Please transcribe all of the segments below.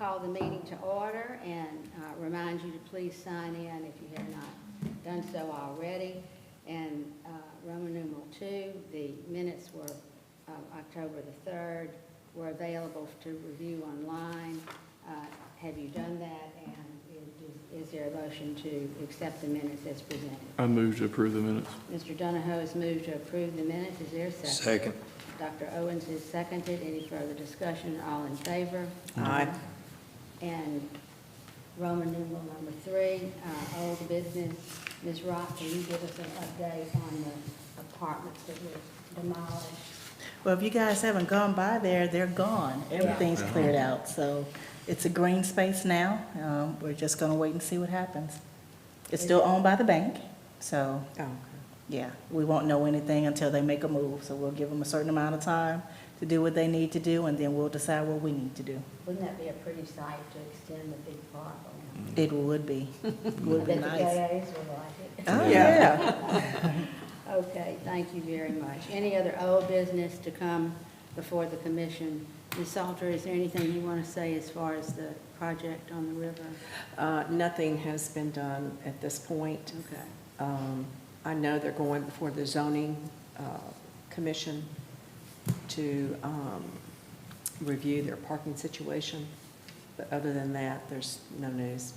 call the meeting to order and remind you to please sign in if you have not done so already. And Roman numeral 2, the minutes were October the 3rd, were available to review online. Have you done that? And is there a motion to accept the minutes as presented? I move to approve the minutes. Mr. Donahoe has moved to approve the minutes. Is there a second? Second. Dr. Owens is seconded. Any further discussion? All in favor? Aye. And Roman numeral number 3, old business. Ms. Rock, can you give us an update on the apartments that were demolished? Well, if you guys haven't gone by there, they're gone. Everything's cleared out, so it's a green space now. We're just gonna wait and see what happens. It's still owned by the bank, so, yeah, we won't know anything until they make a move. So we'll give them a certain amount of time to do what they need to do, and then we'll decide what we need to do. Wouldn't that be a pretty sight to extend the big park on? It would be, would be I bet the nice. GAs would like it. Oh, yeah. Okay, thank you very much. Any other old business to come before the commission? Ms. Salter, is there anything you want to say as far as the project on the river? Nothing has been done at this point. Okay. I know they're going before the zoning commission to review their parking situation, but other than that, there's no news.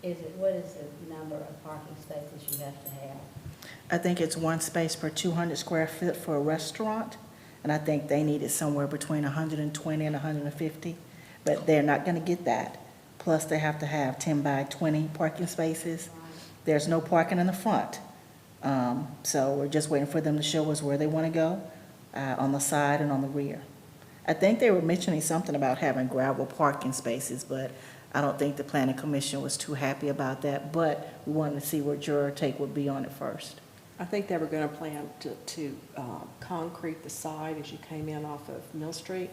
What is the number of parking spaces you have to have? I think it's one space per 200 square feet for a restaurant, and I think they needed somewhere between 120 and 150, but they're not gonna get that. Plus, they have to have 10 by 20 parking spaces. There's no parking in the front. So we're just waiting for them to show us where they wanna go, on the side and on the rear. I think they were mentioning something about having gravel parking spaces, but I don't think the planning commission was too happy about that, but we wanted to see what your take would be on it first. I think they were going to plan to concrete the side as you came in off of Mill Street,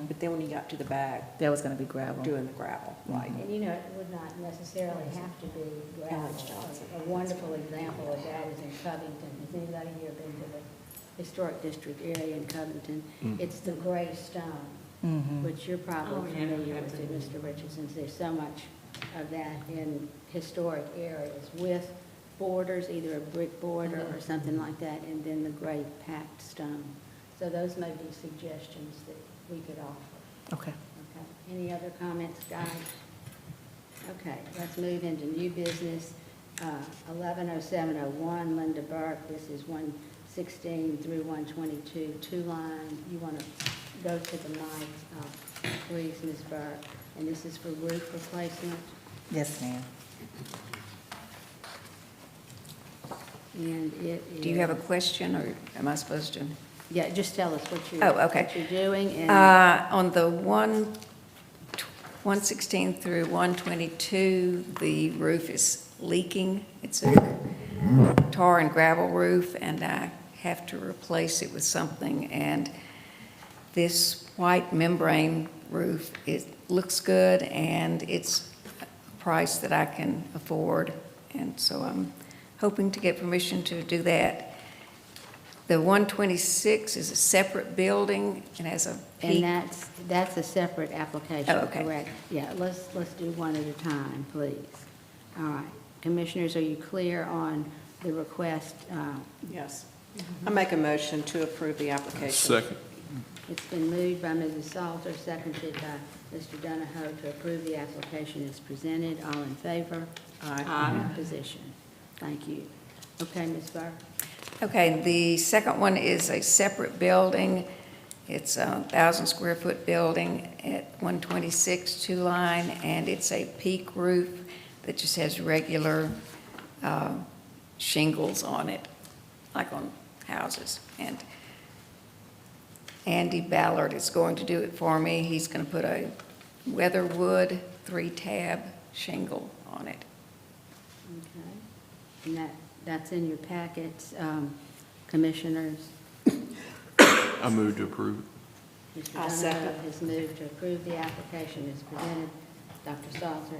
but then when you got to the back, That was gonna be gravel. doing the gravel, right? And you know, it would not necessarily have to be gravel. Alex Johnson. A wonderful example of that is in Covington. Has anybody here been to the historic district area in Covington? It's the gray stone, which you're probably familiar with it, Mr. Richardson. There's so much of that in historic areas with borders, either a brick border or something like that, and then the gray packed stone. So those may be suggestions that we could offer. Okay. Okay. Any other comments, guys? Okay, let's move into new business. 110701, Linda Burke. This is 116 through 122, 2 line. You want to go to the mic, please, Ms. Burke. And this is for roof replacement. Yes, ma'am. And it is. Do you have a question, or am I supposed to? Yeah, just tell us what you're, Oh, okay. what you're doing. And On the 116 through 122, the roof is leaking. It's a tar and gravel roof, and I have to replace it with something. And this white membrane roof, it looks good, and it's a price that I can afford. And so I'm hoping to get permission to do that. The 126 is a separate building and has a peak. And that's a separate application, Oh, okay. correct? Yeah, let's do one at a time, please. All right. Commissioners, are you clear on the request? Yes. I make a motion to approve the application. Second. It's been moved by Mrs. Salter, seconded by Mr. Donahoe to approve the application as presented. All in favor? Aye. In opposition? Thank you. Okay, Ms. Burke. Okay, the second one is a separate building. It's a 1,000 square foot building at 126 2 line, and it's a peak roof that just has regular shingles on it, like on houses. And Andy Ballard is going to do it for me. He's going to put a weatherwood 3-tab shingle on it. Okay. And that's in your packets, commissioners. I move to approve it. Mr. I'll Donahoe second. has moved to approve the application as presented. Dr. Salter.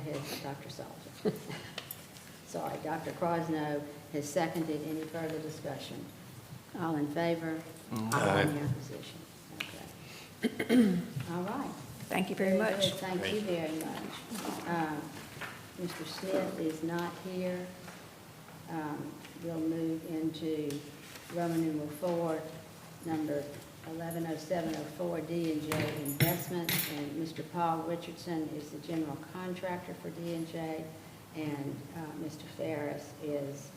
Sorry, Dr. Crosno has seconded. Any further discussion? All in favor? Aye. Any opposition? Okay. All right. Thank you very much. good. Thank you very much. Mr. Smith is not here. We'll move into Roman numeral 4, number 110704, D&J Investments, and Mr. Paul Richardson is the general contractor for D&J, and Mr. Ferris is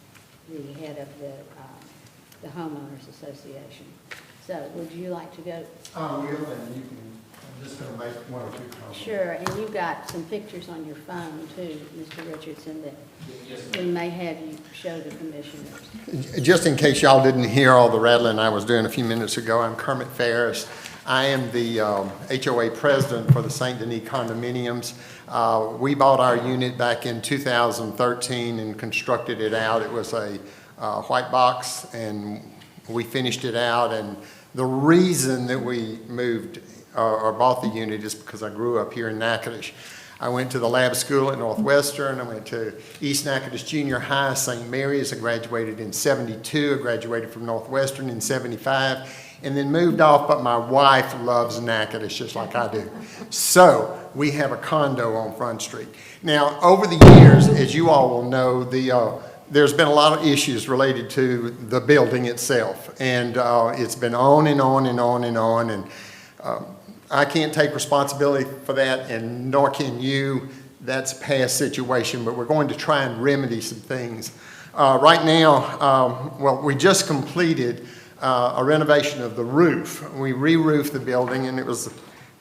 the head of the homeowners association. So would you like to go? I will, and you can, I'm just going to make one or two comments. Sure, and you've got some pictures on your phone too, Mr. Richardson, that we may have you show the commissioners. Just in case y'all didn't hear all the rattling I was doing a few minutes ago, I'm Kermit Ferris. I am the HOA president for the St. Denis condominiums. We bought our unit back in 2013 and constructed it out. It was a white box, and we finished it out. And the reason that we moved or bought the unit is because I grew up here in Natchitoches. I went to the lab school at Northwestern. I went to East Natchitoches Junior High, St. Mary's. I graduated in 72. I graduated from Northwestern in 75, and then moved off, but my wife loves Natchitoches just like I do. So we have a condo on Front Street. Now, over the years, as you all will know, there's been a lot of issues related to the building itself, and it's been on and on and on and on, and I can't take responsibility for that, and nor can you. That's a past situation, but we're going to try and remedy some things. Right now, well, we just completed a renovation of the roof. We re-roofed the building, and it was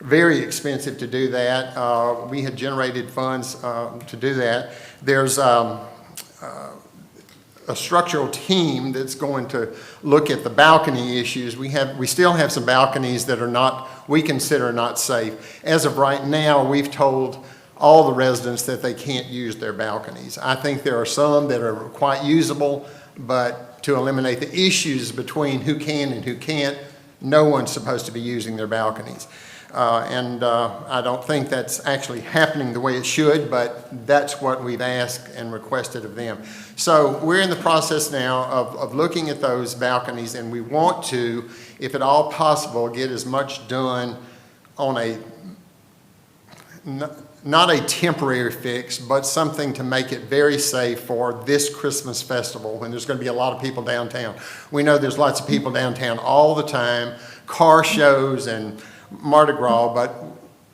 very expensive to do that. We had generated funds to do that. There's a structural team that's going to look at the balcony issues. We still have some balconies that we consider not safe. As of right now, we've told all the residents that they can't use their balconies. I think there are some that are quite usable, but to eliminate the issues between who can and who can't, no one's supposed to be using their balconies. I don't think that's actually happening the way it should, but that's what we've asked and requested of them. So we're in the process now of looking at those balconies, and we want to, if at all possible, get as much done on not a temporary fix, but something to make it very safe for this Christmas festival when there's going to be a lot of people downtown. We know there's lots of people downtown all the time, car shows and Mardi Gras, but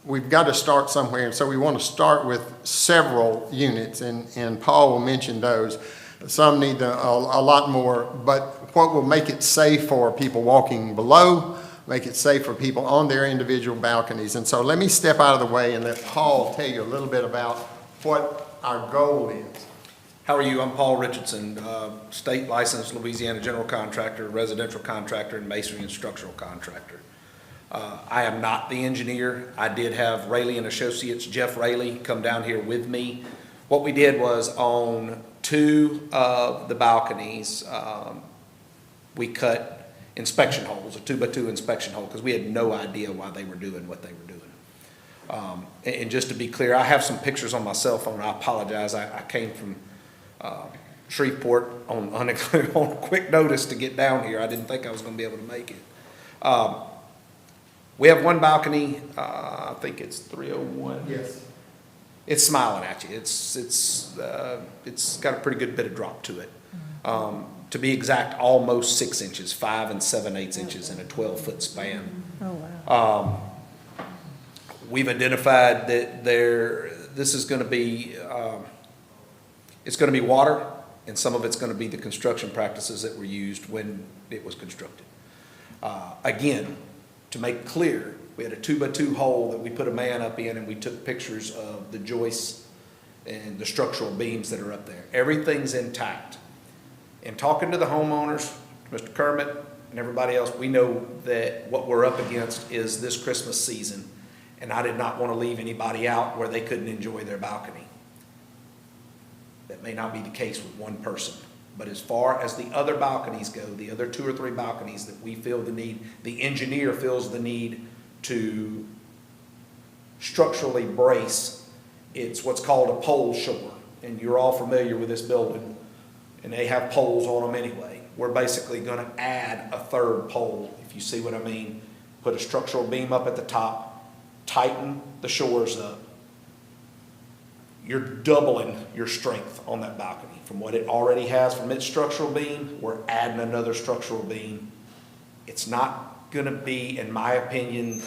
we've got to start somewhere, and so we want to start with several units, and Paul will mention those. Some need a lot more, but what will make it safe for people walking below, make it safe for people on their individual balconies. And so let me step out of the way and let Paul tell you a little bit about what our goal is. How are you? I'm Paul Richardson, state licensed Louisiana general contractor, residential contractor, and masonry and structural contractor. I am not the engineer. I did have Rayleigh and Associates, Jeff Rayleigh, come down here with me. What we did was on 2 of the balconies, we cut inspection holes, a 2x2 inspection hole, because we had no idea why they were doing what they were doing. And just to be clear, I have some pictures on my cell phone. I apologize. I came from Shreveport on quick notice to get down here. I didn't think I was going to be able to make it. We have one balcony, I think it's 301. Yes. It's smiling at you. It's got a pretty good bit of drop to it. To be exact, almost 6 inches, 5 7/8 inches in a 12-foot span. Oh, wow. We've identified that this is going to be, it's going to be water, and some of it's going to be the construction practices that were used when it was constructed. Again, to make clear, we had a 2x2 hole that we put a man up in, and we took pictures of the joists and the structural beams that are up there. Everything's intact. In talking to the homeowners, Mr. Kermit and everybody else, we know that what we're up against is this Christmas season, and I did not want to leave anybody out where they couldn't enjoy their balcony. That may not be the case with one person. But as far as the other balconies go, the other 2 or 3 balconies that we feel the need, the engineer feels the need to structurally brace, it's what's called a pole shore. And you're all familiar with this building, and they have poles on them anyway. We're basically going to add a 3rd pole, if you see what I mean. Put a structural beam up at the top, tighten the shores up, you're doubling your strength on that balcony. From what it already has from its structural beam, we're adding another structural beam. It's not gonna be, in my opinion,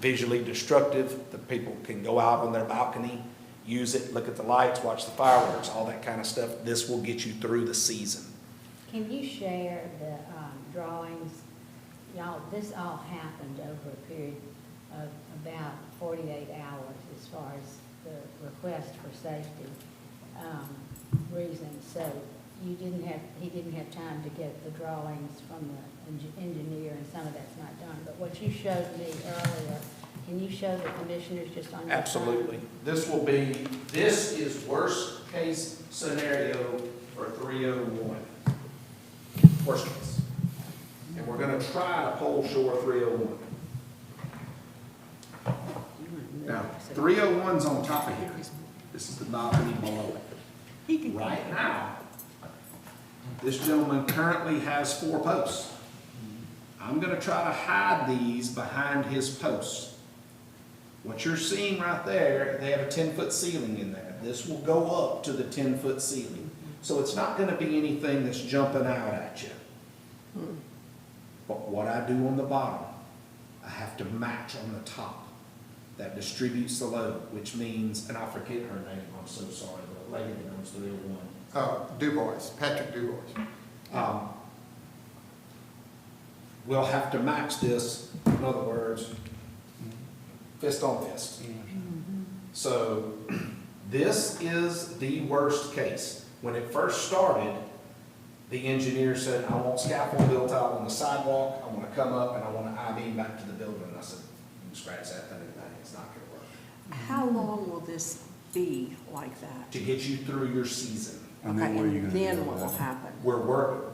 visually destructive. The people can go out on their balcony, use it, look at the lights, watch the fireworks, all that kind of stuff. This will get you through the season. Can you share the drawings? Y'all, this all happened over a period of about 48 hours as far as the request for safety reasons. So he didn't have time to get the drawings from the engineer, and some of that's not done. But what you showed me earlier, can you show the commissioners just on your phone? Absolutely. This is worst case scenario for 301. Worst case. And we're gonna try to pole shore 301. Now, 301's on top of here. This is the balcony below it. Right now, this gentleman currently has 4 posts. I'm gonna try to hide these behind his posts. What you're seeing right there, they have a 10-foot ceiling in there. This will go up to the 10-foot ceiling. So it's not gonna be anything that's jumping out at you. But what I do on the bottom, I have to match on the top. That distributes the load, which means, and I forget her name, I'm so sorry, the lady that owns the real one. DuBois, Patrick DuBois. We'll have to match this, in other words, fist on fist. So this is the worst case. When it first started, the engineer said, I want scaffold built out on the sidewalk, I want to come up and I want to I-beam back to the building. And I said, you can scratch that thing, it's not going to work. How long will this be like that? To get you through your season. And then what are you gonna do Then with what will that? happen?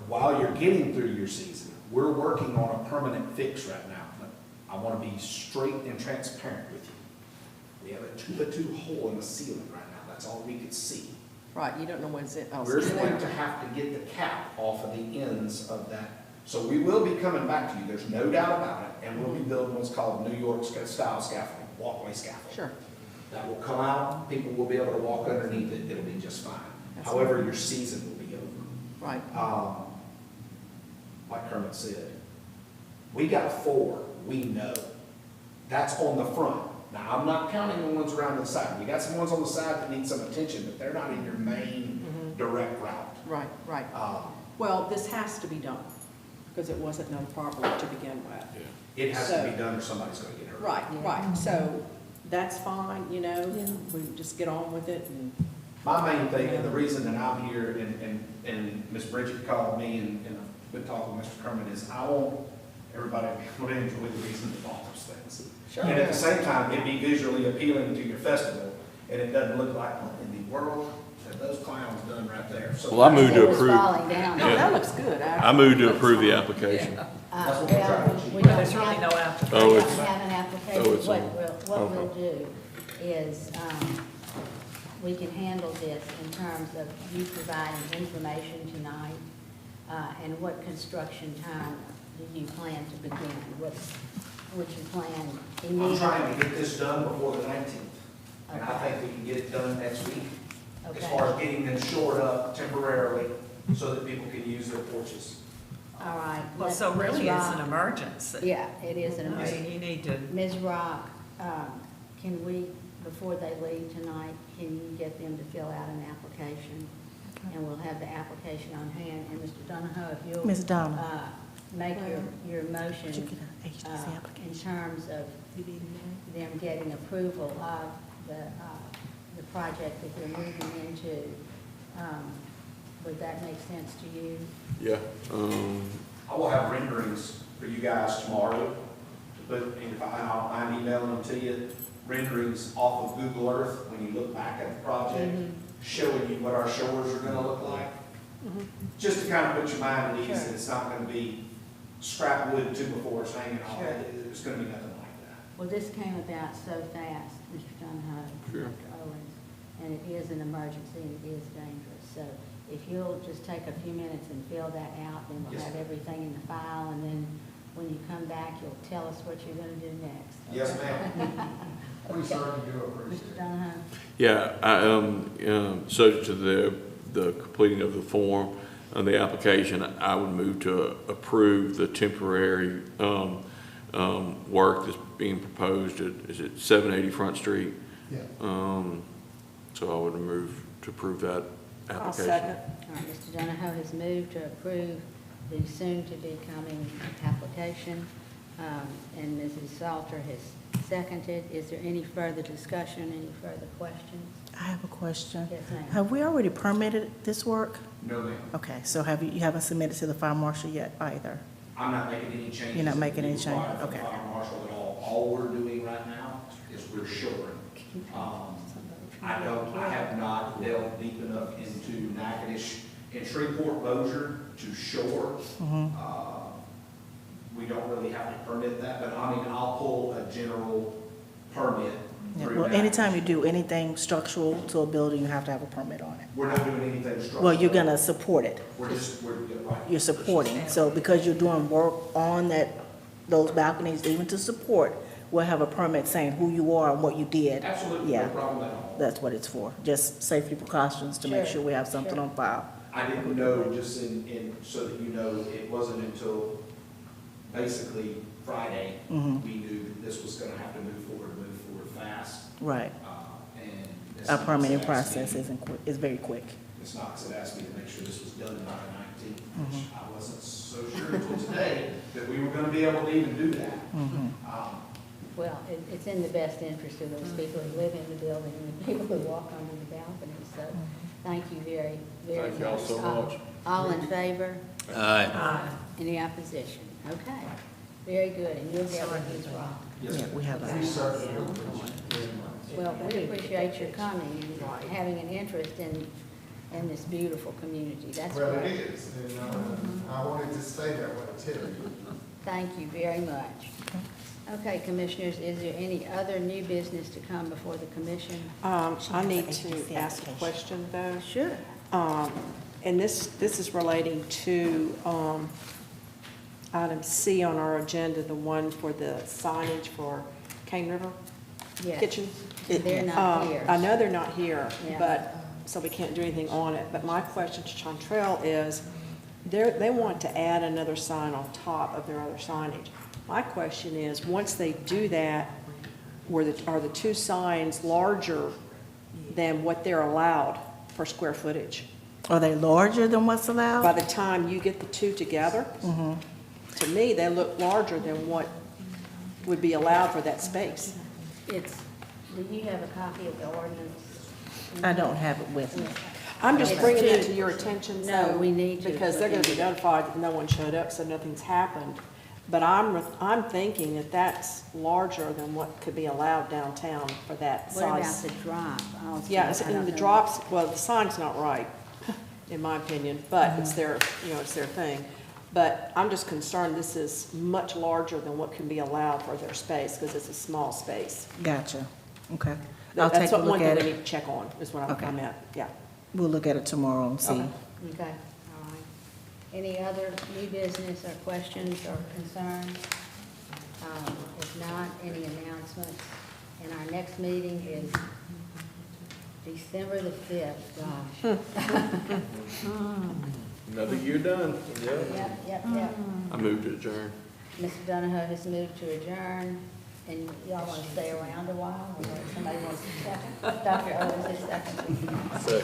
While you're getting through your season, we're working on a permanent fix right now. But I want to be straight and transparent with you. We have a 2x2 hole in the ceiling right now. That's all we could see. Right, you don't know what's it. We're going to have to get the cap off of the ends of that. So we will be coming back to you, there's no doubt about it, and we'll be building what's called New York style scaffolding, walkway scaffolding. Sure. That will come out, people will be able to walk underneath it, it'll be just fine. That's However, your season will be over. Right. Like Kermit said, we got 4, we know. That's on the front. Now, I'm not counting the ones around the side. We got some ones on the side that need some attention, but they're not in your main direct route. Right, right. Well, this has to be done, because it wasn't done properly to begin with. It has to be done or somebody's gonna get hurt. Right, right. So that's fine, you know, we just get on with it and. My main thing, and the reason that I'm here, and Ms. Bridget called me, and I've been talking with Mr. Kermit, is I want everybody to be able to enjoy the reason of all those things. Sure. And at the same time, it be visually appealing to your festival, and it doesn't look like, what in the world have those clowns done right there? So Well, I moved to It was approve. falling down. No, that looks good, actually. I moved to approve the application. That's what we're trying to achieve. We don't There's really have- no application. Oh, we it's- don't have an application. oh, it's What on. we'll do is, we can handle this in terms of you providing information tonight, and what construction time do you plan to begin? Would you plan I'm immediately? trying to get this done before the 19th, and I think we can get it done next week. As Okay. far as getting them shored up temporarily, so that people can use their porches. All right. Well, so Ms. really it's an Rock- emergency. Yeah, it is an I emergency. mean, you need to, Ms. Rock, can we, before they leave tonight, can you get them to fill out an application? And we'll have the application on hand, and Mr. Donahoe, if you'll. Ms. Donna. Make your motion, Did you get an HTC in application? terms of them getting approval of the project that they're moving into. Would that make sense to you? Yeah. I will have renderings for you guys tomorrow, but if I'm emailing them to you, renderings off of Google Earth, when you look back at the project, showing you what our shores are gonna look like. Just to kind of put your mind at ease, that it's not gonna be scrap wood 2x4s hanging off, Sure. it's gonna be nothing like that. Well, this came about so fast, Mr. Donahoe, Sure. Dr. Owens, and it is an emergency and it is dangerous. So if you'll just take a few minutes and fill that out, then we'll Yes, have ma'am. everything in the file, and then when you come back, you'll tell us what you're gonna do next. Yes, ma'am. We certainly do appreciate Mr. it. Donahoe? Yeah, subject to the completing of the form and the application, I would move to approve the temporary, work that's being proposed at, is it 780 Front Street? Yeah. So I would move to approve that I'll application. second. All right, Mr. Donahoe has moved to approve the soon-to-be coming application, and Mrs. Salter has seconded. Is there any further discussion, any further questions? I have a question. Yes, ma'am. Have we already permitted this work? No, ma'am. Okay, so you haven't submitted to the fire marshal yet either? I'm not making any changes. You're not making any that would be changes, required from the okay. Fire marshal at all. All we're doing right now is we're shoring. I have not delved deep enough into Natchitoches and Shreveport Bossier to shore. We don't really have to permit that, but I mean, I'll pull a general permit Yeah, through well, anytime you Natchitoches. do anything structural to a building, you have to have a permit on it. We're not doing anything structural. Well, you're gonna support it. We're right. You're supporting. So because you're doing work on those balconies, even to support, we'll have a permit saying who you are and what you did. Absolutely, no Yeah, problem at all. that's what it's for. Just safety precautions to make Sure, sure we have something sure. on file. I didn't know, just so that you know, it wasn't until basically Friday, we knew that this was gonna have to move forward fast. Right. And it's Our not permitting because it asked process me- is very quick. It's not because it asked me to make sure this was done by the 19th, which I wasn't so sure until today that we were gonna be able to even do that. Well, it's in the best interest of those people who live in the building and the people who walk onto the balconies, so thank you very, very much. Thank y'all so much. All in favor? Aye. Any opposition? Okay, very good, and you'll get with these rock. Yeah, we have a, Well, we appreciate your coming and having an interest in this beautiful community, that's Well, it great. is, and I wanted to stay that way too. Thank you very much. Okay, Commissioners, is there any other new business to come before the commission? I need She has to the ask a application. question, though. Sure. And this is relating to item C on our agenda, the one for the signage for Cane River Yes. Kitchen. They're not here. I know they're not here, Yeah. but, so we can't do anything on it. But my question to Chantrell is, they want to add another sign on top of their other signage. My question is, once they do that, are the two signs larger than what they're allowed per square footage? are they larger than what's By allowed? the time you get the two together, to me, they look larger than what would be allowed for that space. Do you have a copy of the ordinance? I don't have it with me. I'm just It's bringing it two. to your attention. No, so- we need to. Because they're gonna be notified that no one showed up, so nothing's happened. But I'm thinking that that's larger than what could be allowed downtown for that What about size. the drop? Also, Yeah, I don't and the know. drops, well, the sign's not right, in my opinion, but it's their, it's their thing. But I'm just concerned this is much larger than what can be allowed for their space, because it's a small space. Gotcha. Okay. I'll take That's a what look one thing at we it. need to check on, is what Okay. I'm at, yeah. We'll look at it tomorrow and see. Okay. Okay, all right. Any other new business or questions or concerns? If not, any announcements? And our next meeting is December the 5th, gosh. Another year done. Yep. I move to adjourn. Mr. Donahoe has moved to adjourn, and y'all want to stay around a while, or somebody wants to second? Dr. Owens is second. Second.